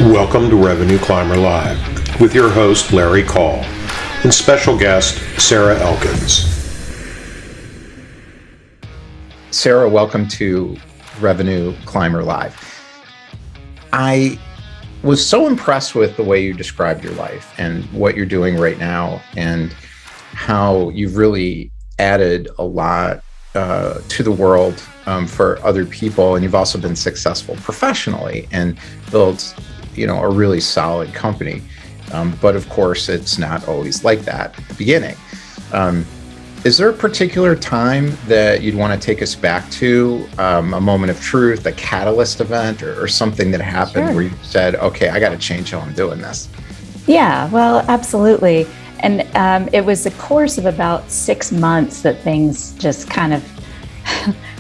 Welcome to Revenue Climber Live with your host, Larry Call, and special guest, Sarah Elkins. Sarah, welcome to Revenue Climber Live. I was so impressed with the way you described your life and what you're doing right now and how you've really added a lot to the world for other people. And you've also been successful professionally and built, a really solid company. But of course, it's not always like that at the beginning. Is there a particular time that you'd want to take us back to, a moment of truth, a catalyst event, or something that happened Sure. where you said, okay, I got to change how I'm doing this? Yeah, well, absolutely. And it was a course of about 6 months that things just kind of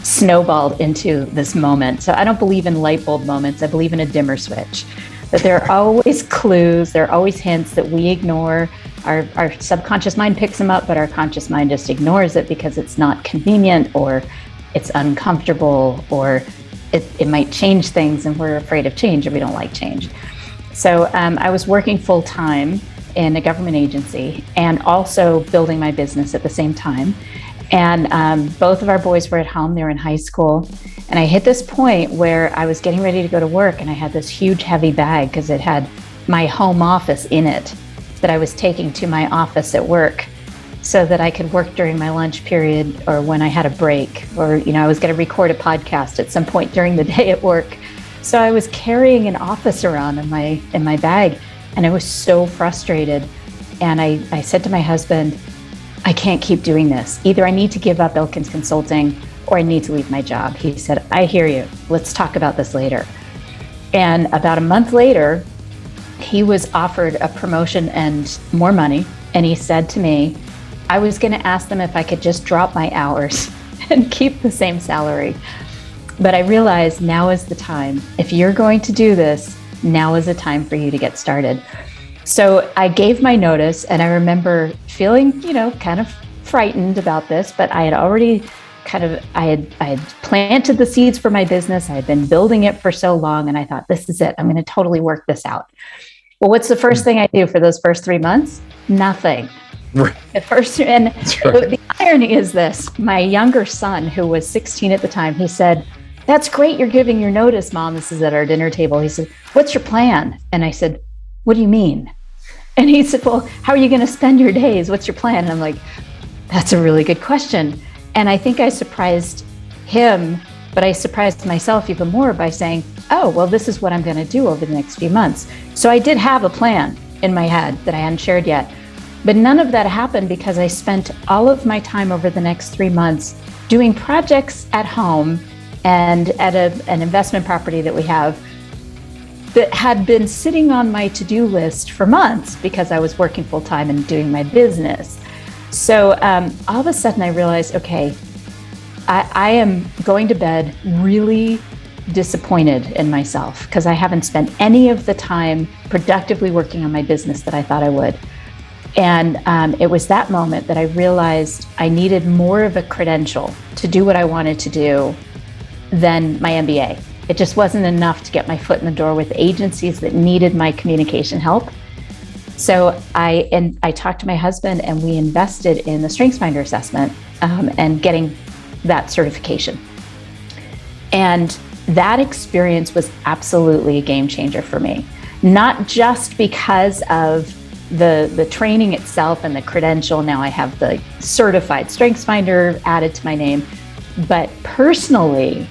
snowballed into this moment. So I don't believe in light bulb moments. I believe in a dimmer switch. That there are always clues, there are always hints that we ignore. Our subconscious mind picks them up, but our conscious mind just ignores it because it's not convenient or it's uncomfortable or it might change things, and we're afraid of change and we don't like change. So I was working full time in a government agency and also building my business at the same time. And both of our boys were at home, they were in high school. And I hit this point where I was getting ready to go to work and I had this huge heavy bag because it had my home office in it that I was taking to my office at work so that I could work during my lunch period or when I had a break, or, I was going to record a podcast at some point during the day at work. So I was carrying an office around in my bag, and I was so frustrated. And I said to my husband, I can't keep doing this. Either I need to give up Elkins Consulting or I need to leave my job. He said, I hear you. Let's talk about this later. And about a month later, he was offered a promotion and more money. And he said to me, I was going to ask them if I could just drop my hours and keep the same salary. But I realized now is the time. If you're going to do this, now is the time for you to get started. So I gave my notice, and I remember feeling, kind of frightened about this, but I had already I had planted the seeds for my business. I had been building it for so long, and I thought, this is it. I'm going to totally work this out. Well, what's the first thing I do for those first 3 months? Nothing. Right. The irony is this: my younger son, who was 16 at the time, he said, "That's great. You're giving your notice, Mom." This is at our dinner table. He said, "What's your plan?" And I said, "What do you mean?" And he said, "Well, how are you going to spend your days? What's your plan?" And I'm like, that's a really good question. And I think I surprised him, but I surprised myself even more by saying, oh, well, this is what I'm going to do over the next few months. So I did have a plan in my head that I hadn't shared yet. But none of that happened because I spent all of my time over the next 3 months doing projects at home and at an investment property that we have that had been sitting on my to-do list for months because I was working full-time and doing my business. So all of a sudden I realized, okay, I am going to bed really disappointed in myself because I haven't spent any of the time productively working on my business that I thought I would. And it was that moment that I realized I needed more of a credential to do what I wanted to do than my MBA. It just wasn't enough to get my foot in the door with agencies that needed my communication help. So I talked to my husband and we invested in the StrengthsFinder assessment and getting that certification. And that experience was absolutely a game changer for me, not just because of the training itself and the credential. Now I have the certified StrengthsFinder added to my name, but personally,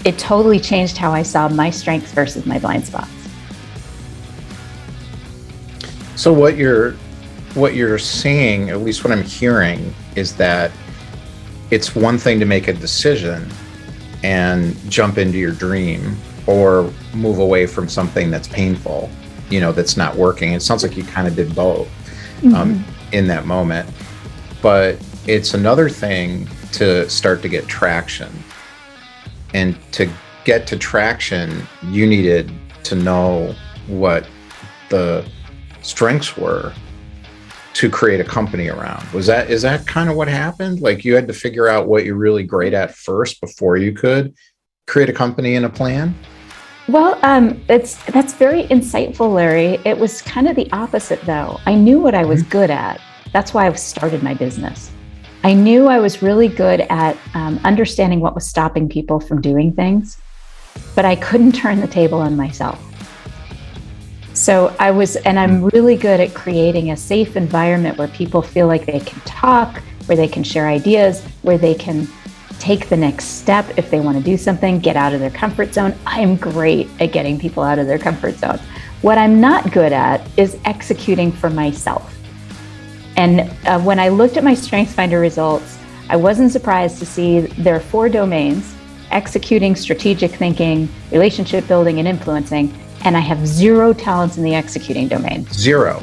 it totally changed how I saw my strengths versus my blind spots. So what you're seeing, at least what I'm hearing, is that it's one thing to make a decision and jump into your dream or move away from something that's painful, that's not working. It sounds like you kind of did both in that moment. But it's another thing to start to get traction. And to get to traction, you needed to know what the strengths were to create a company around. Is that kind of what happened? Like you had to figure out what you're really great at first before you could create a company and a plan? Well, that's very insightful, Larry. It was kind of the opposite, though. I knew what I was good at. That's why I started my business. I knew I was really good at understanding what was stopping people from doing things, but I couldn't turn the table on myself. So I'm really good at creating a safe environment where people feel like they can talk, where they can share ideas, where they can take the next step if they want to do something, get out of their comfort zone. I'm great at getting people out of their comfort zone. What I'm not good at is executing for myself. And when I looked at my StrengthsFinder results, I wasn't surprised to see there are 4 domains: executing, strategic thinking, relationship building, and influencing. And I have 0 talents in the executing domain. Zero.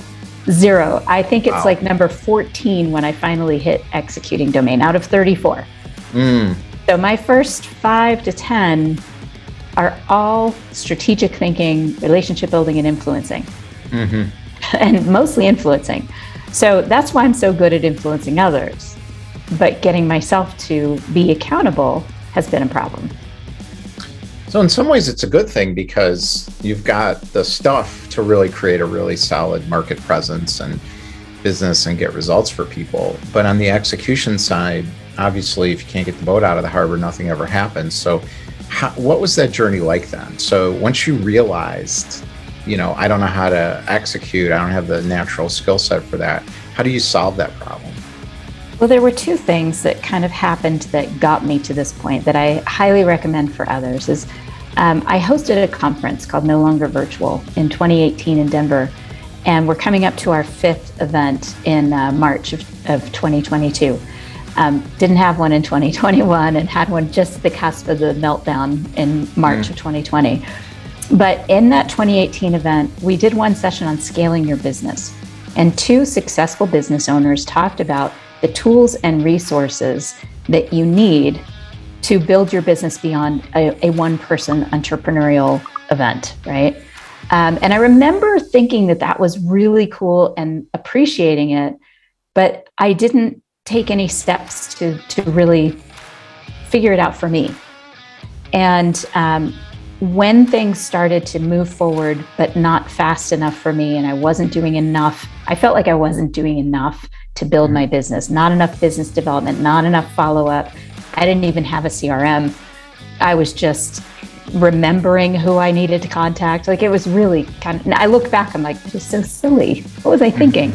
I think it's like number 14 when I finally hit executing domain out of 34. So my first 5 to 10 are all strategic thinking, relationship building, and influencing. And mostly influencing. So that's why I'm so good at influencing others. But getting myself to be accountable has been a problem. So in some ways, it's a good thing because you've got the stuff to really create a really solid market presence and business and get results for people. But on the execution side, obviously, if you can't get the boat out of the harbor, nothing ever happens. So what was that journey like then? So once you realized, I don't know how to execute, I don't have the natural skill set for that, how do you solve that problem? Well, there were 2 things that kind of happened that got me to this point that I highly recommend for others. I hosted a conference called No Longer Virtual in 2018 in Denver, and we're coming up to our 5th event in March of 2022. Didn't have one in 2021 and had one just at the cusp of the meltdown in March of 2020. But in that 2018 event, we did one session on scaling your business, and 2 successful business owners talked about the tools and resources that you need to build your business beyond a one-person entrepreneurial event, right? And I remember thinking that was really cool and appreciating it, but I didn't take any steps to really figure it out for me. And when things started to move forward, but not fast enough for me, and I wasn't doing enough, I felt like I wasn't doing enough to build my business, not enough business development, not enough follow-up. I didn't even have a CRM. I was just remembering who I needed to contact. Like, it was really I look back, I'm like, this is so silly. What was I thinking?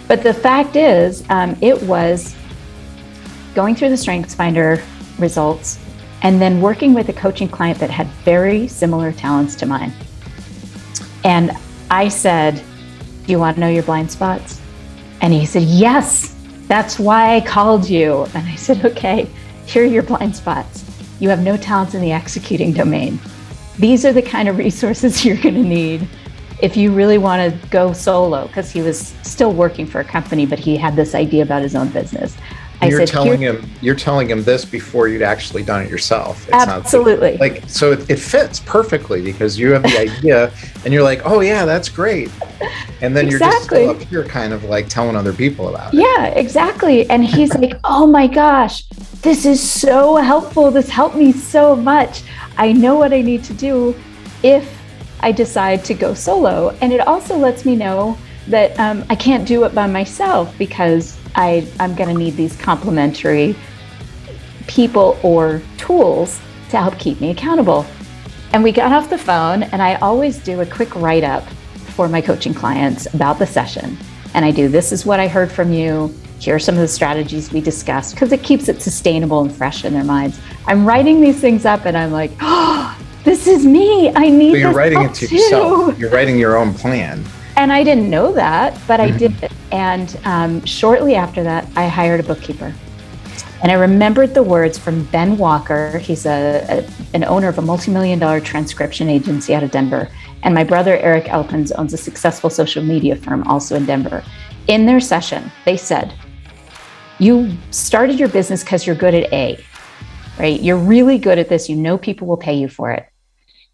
But the fact is, it was going through the StrengthsFinder results and then working with a coaching client that had very similar talents to mine. And I said, do you want to know your blind spots? And he said, yes, that's why I called you. And I said, okay, here are your blind spots. You have no talents in the executing domain. These are the kind of resources you're going to need if you really want to go solo, because he was still working for a company, but he had this idea about his own business. You're telling him this before you'd actually done it yourself. It's absolutely. So it fits perfectly because you have the idea and you're like, oh yeah, that's great. And then you're just still up here kind of like telling other people about it. Yeah, exactly. And he's like, oh my gosh, this is so helpful. This helped me so much. I know what I need to do if I decide to go solo. And it also lets me know that I can't do it by myself because I'm going to need these complementary people or tools to help keep me accountable. And we got off the phone, and I always do a quick write-up for my coaching clients about the session. And I do, this is what I heard from you. Here are some of the strategies we discussed, because it keeps it sustainable and fresh in their minds. I'm writing these things up and I'm like, oh, this is me. I need this. You're writing it to yourself. You're writing your own plan. And I didn't know that, but I did. And shortly after that, I hired a bookkeeper. And I remembered the words from Ben Walker. He's an owner of a multi-million-dollar transcription agency out of Denver. And my brother, Eric Elkins, owns a successful social media firm also in Denver. In their session, they said, you started your business because you're good at A, right? You're really good at this. You know people will pay you for it.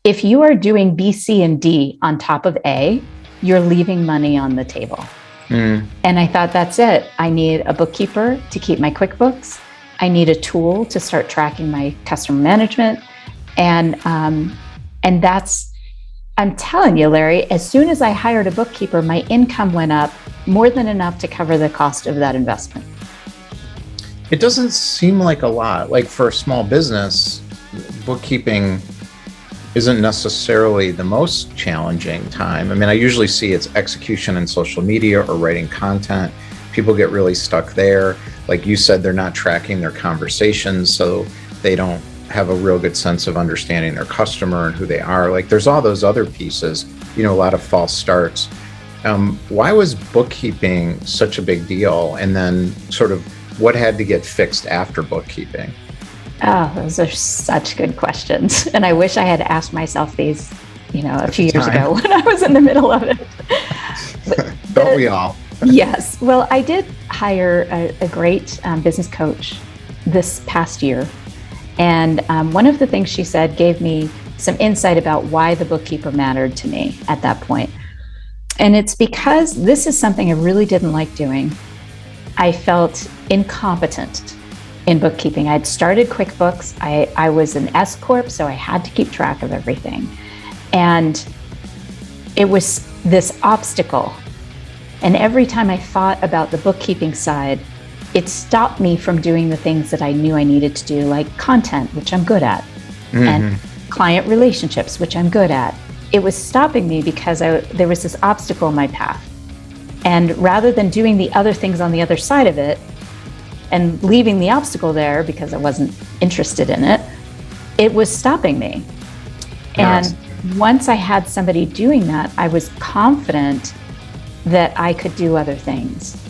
If you are doing B, C, and D on top of A, you're leaving money on the table. And I thought, that's it. I need a bookkeeper to keep my QuickBooks. I need a tool to start tracking my customer management. And that's I'm telling you, Larry, as soon as I hired a bookkeeper, my income went up more than enough to cover the cost of that investment. It doesn't seem like a lot. Like for a small business, bookkeeping isn't necessarily the most challenging time. I mean, I usually see it's execution in social media or writing content. People get really stuck there. Like you said, they're not tracking their conversations, so they don't have a real good sense of understanding their customer and who they are. Like there's all those other pieces, a lot of false starts. Why was bookkeeping such a big deal? And then sort of what had to get fixed after bookkeeping? Oh, those are such good questions. And I wish I had asked myself these, a few years ago when I was in the middle of it. Don't we all? Yes. Well, I did hire a great business coach this past year. And one of the things she said gave me some insight about why the bookkeeper mattered to me at that point. And it's because this is something I really didn't like doing. I felt incompetent in bookkeeping. I'd started QuickBooks. I was an S Corp, so I had to keep track of everything. And it was this obstacle. And every time I thought about the bookkeeping side, it stopped me from doing the things that I knew I needed to do, like content, which I'm good at, and client relationships, which I'm good at. It was stopping me because there was this obstacle in my path. And rather than doing the other things on the other side of it and leaving the obstacle there because I wasn't interested in it, it was stopping me. And once I had somebody doing that, I was confident that I could do other things.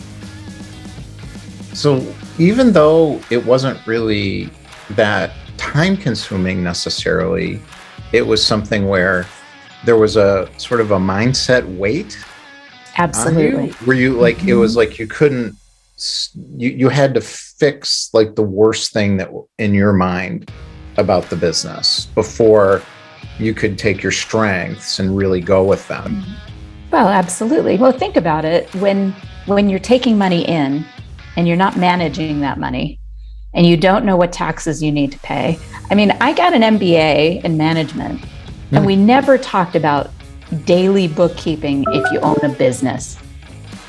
So even though it wasn't really that time consuming necessarily, it was something where there was a sort of a mindset weight. Absolutely. Were you like, it was like you couldn't, you had to fix like the worst thing that in your mind about the business before you could take your strengths and really go with them. Well, absolutely. Well, think about it. When you're taking money in and you're not managing that money and you don't know what taxes you need to pay. I mean, I got an MBA in management and we never talked about daily bookkeeping if you own a business,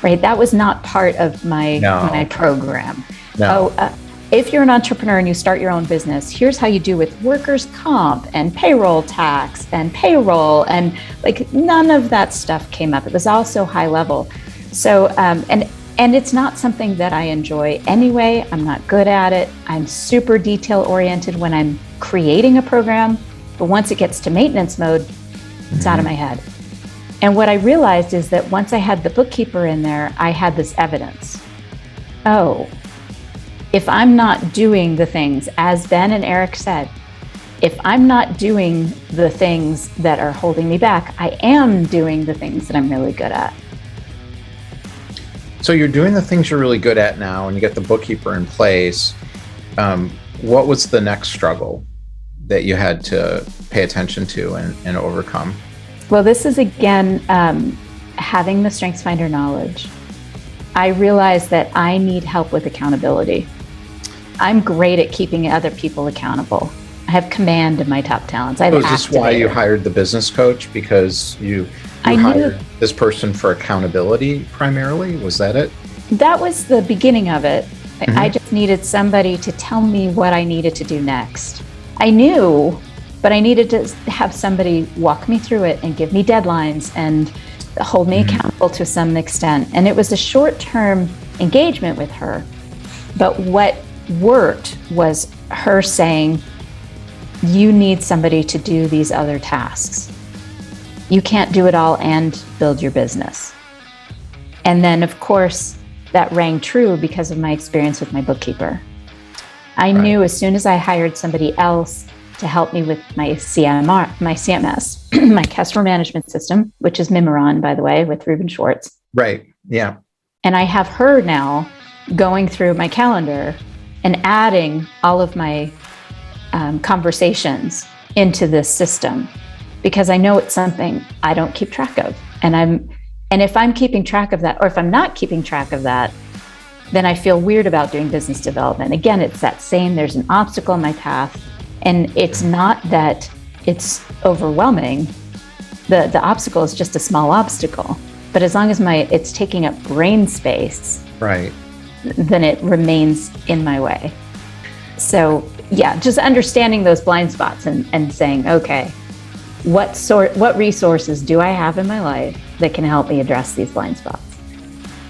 right? That was not part of my program. No. If you're an entrepreneur and you start your own business, here's how you do with workers' comp and payroll tax and payroll, and like none of that stuff came up. It was all so high level. So, and it's not something that I enjoy anyway. I'm not good at it. I'm super detail oriented when I'm creating a program, but once it gets to maintenance mode, it's out of my head. And what I realized is that once I had the bookkeeper in there, I had this evidence. Oh, if I'm not doing the things, as Ben and Eric said, if I'm not doing the things that are holding me back, I am doing the things that I'm really good at. So you're doing the things you're really good at now, and you get the bookkeeper in place. What was the next struggle that you had to pay attention to and overcome? Well, this is again, having the StrengthsFinder knowledge. I realized that I need help with accountability. I'm great at keeping other people accountable. I have command of my top talents. Is this why you hired the business coach? Because you hired this person for accountability primarily? Was that it? That was the beginning of it. I just needed somebody to tell me what I needed to do next. I knew, but I needed to have somebody walk me through it and give me deadlines and hold me accountable to some extent. And it was a short-term engagement with her. But what worked was her saying, you need somebody to do these other tasks. You can't do it all and build your business. And then, of course, that rang true because of my experience with my bookkeeper. I knew as soon as I hired somebody else to help me with my CMS, my customer management system, which is Mimiron, by the way, with Ruben Schwartz. Right. Yeah. And I have her now going through my calendar and adding all of my conversations into this system because I know it's something I don't keep track of. And if I'm keeping track of that, or if I'm not keeping track of that, then I feel weird about doing business development. Again, it's that same, there's an obstacle in my path. And it's not that it's overwhelming. The obstacle is just a small obstacle, but as long as it's taking up brain space, Right. then it remains in my way. So yeah, just understanding those blind spots and saying, okay, what resources do I have in my life that can help me address these blind spots?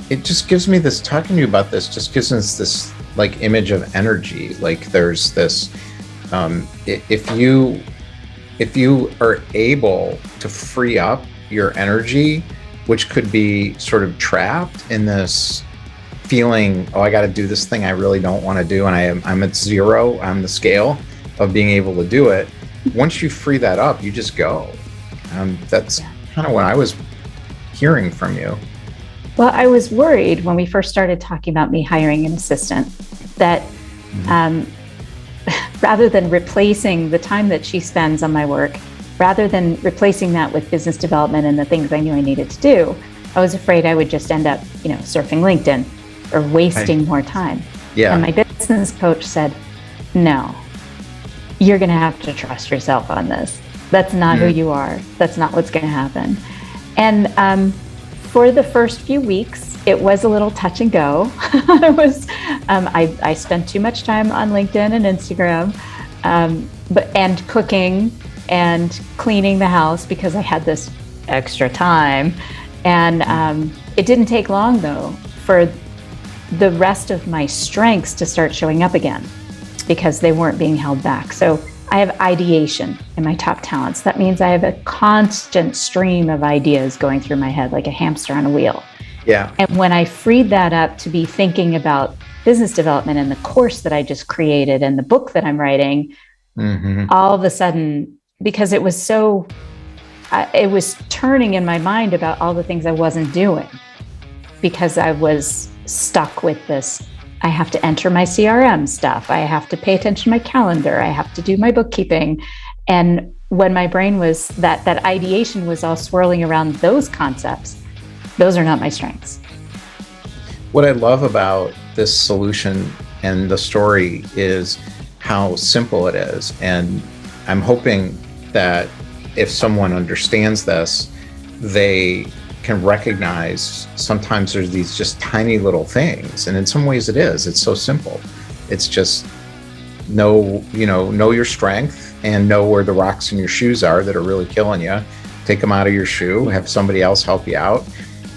It just gives me this, talking to you about this just gives us this like image of energy. Like there's this, if you are able to free up your energy, which could be sort of trapped in this feeling, oh, I got to do this thing I really don't want to do, and I'm at zero on the scale of being able to do it. Once you free that up, you just go. That's kind of what I was hearing from you. Well, I was worried when we first started talking about me hiring an assistant that rather than replacing the time that she spends on my work, rather than replacing that with business development and the things I knew I needed to do, I was afraid I would just end up, surfing LinkedIn or wasting more time. Yeah. And my business coach said, no, you're going to have to trust yourself on this. That's not who you are. That's not what's going to happen. And for the first few weeks, it was a little touch and go. I spent too much time on LinkedIn and Instagram, and cooking and cleaning the house because I had this extra time. And it didn't take long, though, for the rest of my strengths to start showing up again because they weren't being held back. So I have ideation in my top talents. That means I have a constant stream of ideas going through my head like a hamster on a wheel. Yeah. And when I freed that up to be thinking about business development and the course that I just created and the book that I'm writing, all of a sudden, because it was it was turning in my mind about all the things I wasn't doing because I was stuck with this. I have to enter my CRM stuff. I have to pay attention to my calendar. I have to do my bookkeeping. And when my brain was, that ideation was all swirling around those concepts, those are not my strengths. What I love about this solution and the story is how simple it is. And I'm hoping that if someone understands this, they can recognize sometimes there's these just tiny little things. And in some ways it is. It's so simple. It's just know your strength and know where the rocks in your shoes are that are really killing you. Take them out of your shoe, have somebody else help you out,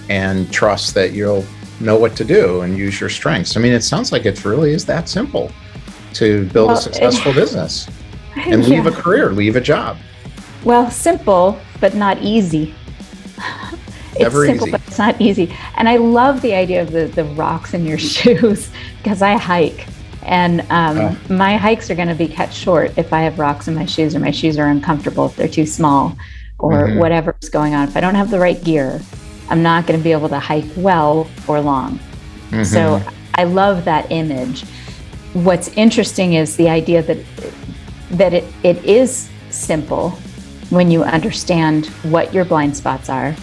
and trust that you'll know what to do and use your strengths. I mean, it sounds like it really is that simple to build a successful business and leave a career, leave a job. Well, simple, but not easy. It's Never simple, easy. but it's not easy. And I love the idea of the rocks in your shoes because I hike. And my hikes are going to be cut short if I have rocks in my shoes or my shoes are uncomfortable, if they're too small or whatever's going on. If I don't have the right gear, I'm not going to be able to hike well or long. So I love that image. What's interesting is the idea that it is simple when you understand what your blind spots are.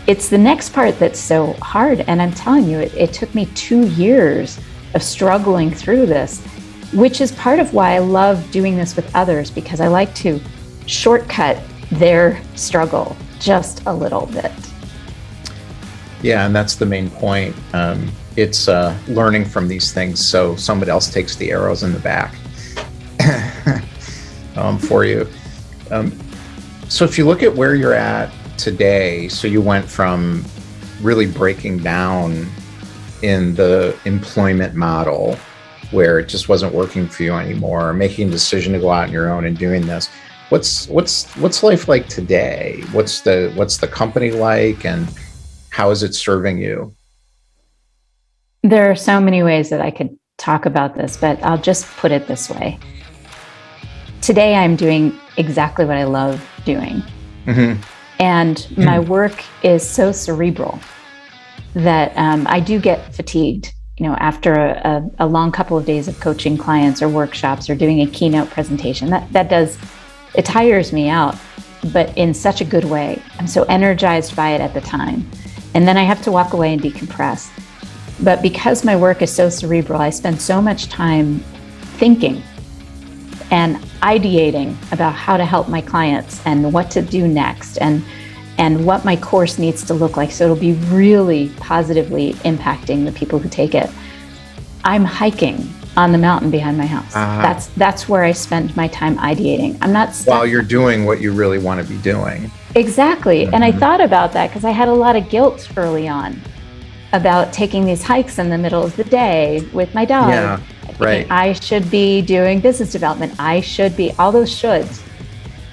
It's the next part that's so hard. And I'm telling you, it took me 2 years of struggling through this, which is part of why I love doing this with others, because I like to shortcut their struggle just a little bit. Yeah, and that's the main point. It's learning from these things so somebody else takes the arrows in the back for you. So if you look at where you're at today, so you went from really breaking down in the employment model where it just wasn't working for you anymore, making a decision to go out on your own and doing this. What's life like today? What's the company like, and how is it serving you? There are so many ways that I could talk about this, but I'll just put it this way. Today, I'm doing exactly what I love doing. And my work is so cerebral that I do get fatigued, after a long couple of days of coaching clients or workshops or doing a keynote presentation. It tires me out, but in such a good way. I'm so energized by it at the time. And then I have to walk away and decompress. But because my work is so cerebral, I spend so much time thinking and ideating about how to help my clients and what to do next. And and what my course needs to look like so it'll be really positively impacting the people who take it. I'm hiking on the mountain behind my house. That's where I spend my time ideating. I'm not stuck. While you're doing what you really want to be doing. Exactly. And I thought about that because I had a lot of guilt early on about taking these hikes in the middle of the day with my dog. Yeah, right. I should be doing business development. I should be, all those shoulds.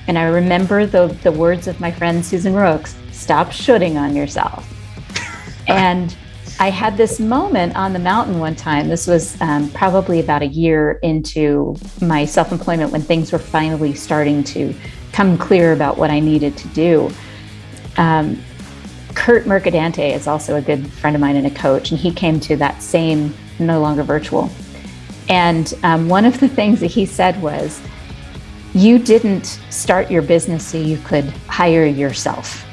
And I remember the words of my friend Susan Rooks, stop shoulding on yourself. And I had this moment on the mountain one time. This was probably about a year into my self-employment when things were finally starting to come clear about what I needed to do. Kurt Mercadante is also a good friend of mine and a coach, and he came to that same No Longer Virtual. And one of the things that he said was, you didn't start your business so you could hire yourself.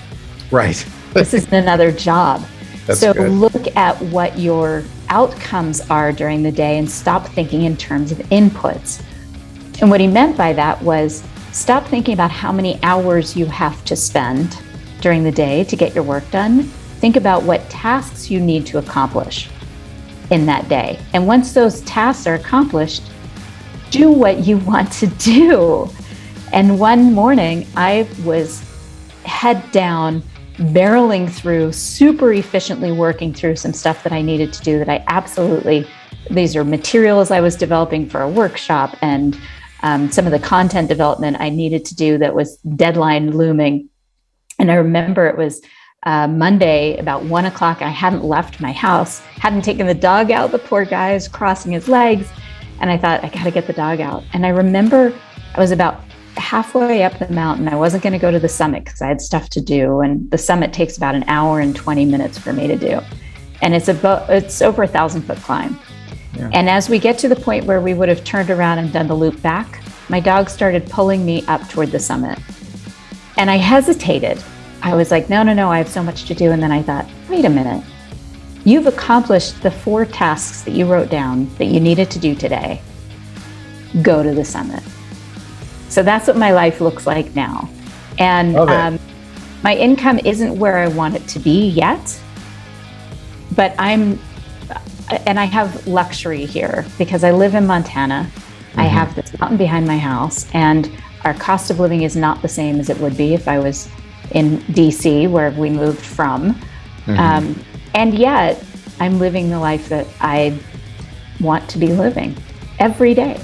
Right. This isn't another job. That's so good. Look at what your outcomes are during the day and stop thinking in terms of inputs. And what he meant by that was stop thinking about how many hours you have to spend during the day to get your work done. Think about what tasks you need to accomplish in that day. And once those tasks are accomplished, do what you want to do. And one morning I was head down, barreling through, super efficiently working through some stuff that I needed to do that I absolutely, these are materials I was developing for a workshop and some of the content development I needed to do that was deadline looming. And I remember it was Monday, about 1 o'clock. I hadn't left my house, hadn't taken the dog out. The poor guy is crossing his legs. And I thought, I got to get the dog out. And I remember I was about halfway up the mountain. I wasn't going to go to the summit because I had stuff to do. And the summit takes about an hour and 20 minutes for me to do. And it's over 1,000-foot climb. Yeah. And as we get to the point where we would have turned around and done the loop back, my dog started pulling me up toward the summit. And I hesitated. I was like, no, I have so much to do. And then I thought, wait a minute. You've accomplished the 4 tasks that you wrote down that you needed to do today. Go to the summit. So that's what my life looks like now. And my income isn't where I want it to be yet, but I have luxury here because I live in Montana. I have this mountain behind my house, and our cost of living is not the same as it would be if I was in DC, where we moved from. And yet I'm living the life that I want to be living every day.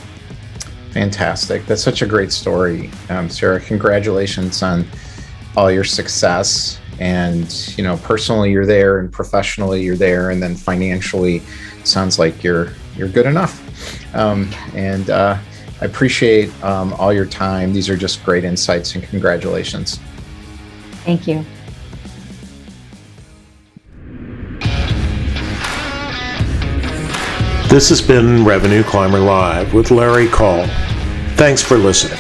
Fantastic. That's such a great story, Sarah. Congratulations on all your success. And, personally you're there, and professionally you're there, and then financially sounds like you're good enough. And I appreciate all your time. These are just great insights, and congratulations. Thank you. This has been Revenue Climber Live with Larry Call. Thanks for listening.